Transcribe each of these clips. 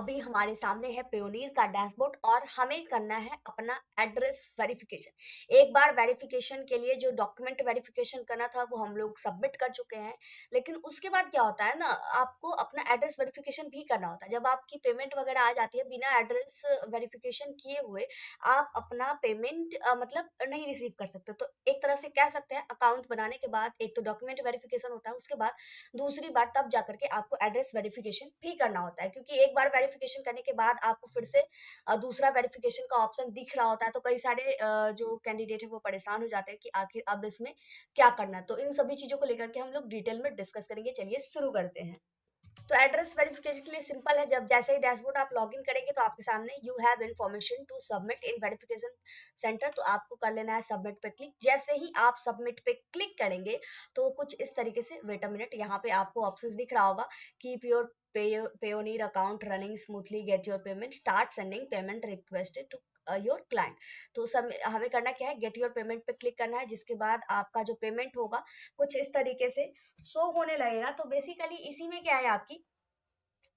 अभी हमारे सामने है पेयोनियर का डैशबोर्ड और हमें करना है अपना एड्रेस वेरिफिकेशन। एक बार वेरिफिकेशन के लिए जो डॉक्यूमेंट वेरिफिकेशन करना था वो हम लोग सबमिट कर चुके हैं, लेकिन उसके बाद क्या होता है ना, आपको अपना एड्रेस वेरिफिकेशन भी करना होता है। जब आपकी पेमेंट वगैरह आ जाती है, बिना एड्रेस वेरिफिकेशन किए हुए आप अपना पेमेंट मतलब नहीं रिसीव कर सकते। तो एक तरह से कह सकते हैं, अकाउंट बनाने के बाद एक तो डॉक्यूमेंट वेरिफिकेशन होता है, उसके बाद दूसरी बार तब जाकर के आपको एड्रेस वेरिफिकेशन भी करना होता है, क्योंकि एक बार वेरिफिकेशन करने के बाद आपको फिर से दूसरा वेरिफिकेशन का ऑप्शन दिख रहा होता है। तो कई सारे जो कैंडिडेट है वो परेशान हो जाते हैं कि आखिर अब इसमें क्या करना है। तो इन सभी चीजों को लेकर के हम लोग डिटेल में डिस्कस करेंगे। चलिए शुरू करते हैं। तो एड्रेस वेरिफिकेशन के लिए सिंपल है, जब जैसे ही डैशबोर्ड आप लॉगिन करेंगे तो आपके सामने you have information to submit in verification centre, तो आपको कर लेना है सबमिट पे क्लिक। जैसे ही आप सबमिट पे क्लिक करेंगे तो कुछ इस तरीके से, वेट अ मिनट, यहाँ पे आपको ऑप्शंस दिख रहा होगा, keep your Payoneer account running smoothly, get your payment, start sending payment requested to your client. तो सब हमें करना क्या है, गेट योर पेमेंट पे क्लिक करना है, जिसके बाद आपका जो पेमेंट होगा कुछ इस तरीके से शो होने लगेगा। तो बेसिकली इसी में क्या है, आपकी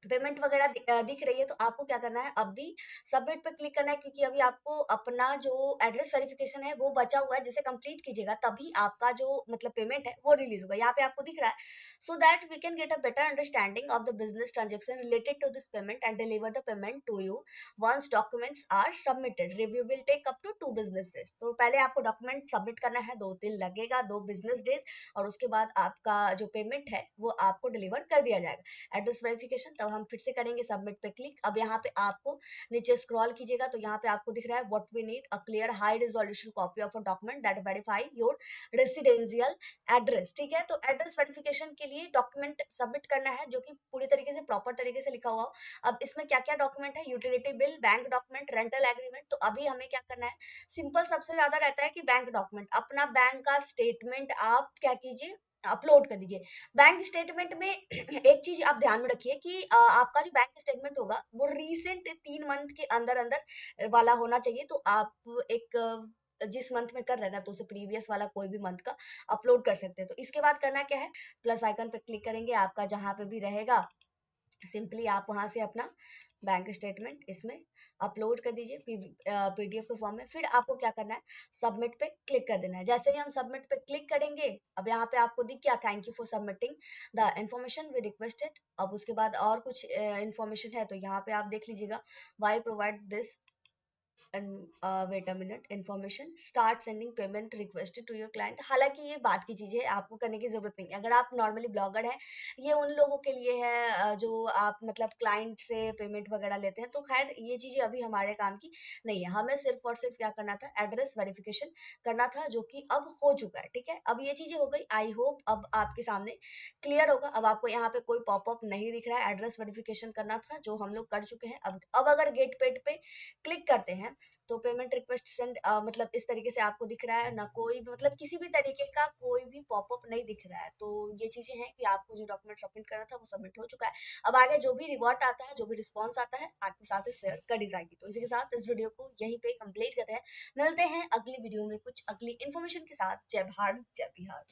पेमेंट वगैरह दिख रही है। तो आपको क्या करना है, अब भी सबमिट पे क्लिक करना है, क्योंकि अभी आपको अपना जो एड्रेस वेरिफिकेशन है वो बचा हुआ है, जिसे कंप्लीट कीजिएगा तभी आपका जो मतलब पेमेंट है वो रिलीज होगा। यहाँ पे आपको दिख रहा है, so that we can get a better understanding of the business transaction related to this payment and deliver the payment to you once documents are submitted, review will take up to 2 business days। तो पहले आपको document submit करना है, 2 दिन लगेगा, 2 business days, और उसके बाद आपका जो पेमेंट है वो आपको डिलीवर कर दिया जाएगा। एड्रेस वेरिफिकेशन तब हम फिर से करेंगे सबमिट पे क्लिक। अब यहाँ पे आपको नीचे स्क्रॉल कीजिएगा तो यहाँ पे आपको दिख रहा है what we need a clear high resolution copy of a document that verify your residential address. ठीक है, तो एड्रेस वेरिफिकेशन के लिए डॉक्यूमेंट सबमिट करना है जो कि पूरी तरीके से प्रॉपर तरीके से लिखा हुआ हो। अब इसमें क्या क्या डॉक्यूमेंट है, utility bill, bank document, rental agreement. तो अभी हमें क्या करना है, सिंपल सबसे ज्यादा रहता है कि बैंक डॉक्यूमेंट, अपना बैंक का स्टेटमेंट आप क्या कीजिए, अपलोड कर दीजिए। बैंक स्टेटमेंट में एक चीज आप ध्यान में रखिए कि आपका जो बैंक स्टेटमेंट होगा वो रीसेंट 3 मंथ के अंदर अंदर वाला होना चाहिए। तो आप एक जिस मंथ में कर रहे हैं ना, तो उसे प्रीवियस वाला कोई भी मंथ का अपलोड कर सकते हैं। तो इसके बाद करना क्या है, प्लस आइकन पे क्लिक करेंगे, आपका जहां पे भी रहेगा सिंपली आप वहां से अपना बैंक स्टेटमेंट इसमें अपलोड कर दीजिए पीडीएफ के फॉर्म में। फिर आपको क्या करना है, सबमिट पे क्लिक कर देना है। जैसे ही हम सबमिट पे क्लिक करेंगे, अब यहाँ पे आपको दिख गया, thank you for submitting the information we requested. अब उसके बाद और कुछ इन्फॉर्मेशन है, तो यहाँ पे आप देख लीजिएगा, why provide this and wait a minute information, start sending payment requested to your client. हालांकि ये बात की चीज है, आपको करने की जरूरत नहीं है। अगर आप नॉर्मली ब्लॉगर हैं, ये उन लोगों के लिए है जो आप मतलब क्लाइंट से पेमेंट वगैरह लेते हैं। तो खैर ये चीजें अभी हमारे काम की नहीं है, हमें सिर्फ और सिर्फ क्या करना था, एड्रेस वेरिफिकेशन करना था, जो कि अब हो चुका है। ठीक है, अब ये चीजें हो गई, आई होप अब आपके सामने क्लियर होगा। अब आपको यहाँ पे कोई पॉपअप नहीं दिख रहा है, एड्रेस वेरिफिकेशन करना था जो हम लोग कर चुके हैं। अब अगर गेट पेड पे क्लिक करते हैं तो पेमेंट रिक्वेस्ट सेंड मतलब इस तरीके से आपको दिख रहा है ना, कोई मतलब किसी भी तरीके का कोई भी पॉपअप नहीं दिख रहा है। तो ये चीजें हैं कि आपको जो डॉक्यूमेंट सबमिट करना था वो सबमिट हो चुका है। अब आगे जो भी रिवॉर्ड आता है, जो भी रिस्पॉन्स आता है, आपके साथ शेयर करी जाएगी। तो इसी के साथ इस वीडियो को यहीं पे कंप्लीट करते हैं, मिलते हैं अगली वीडियो में कुछ अगली इन्फॉर्मेशन के साथ। जय भारत जय बिहार।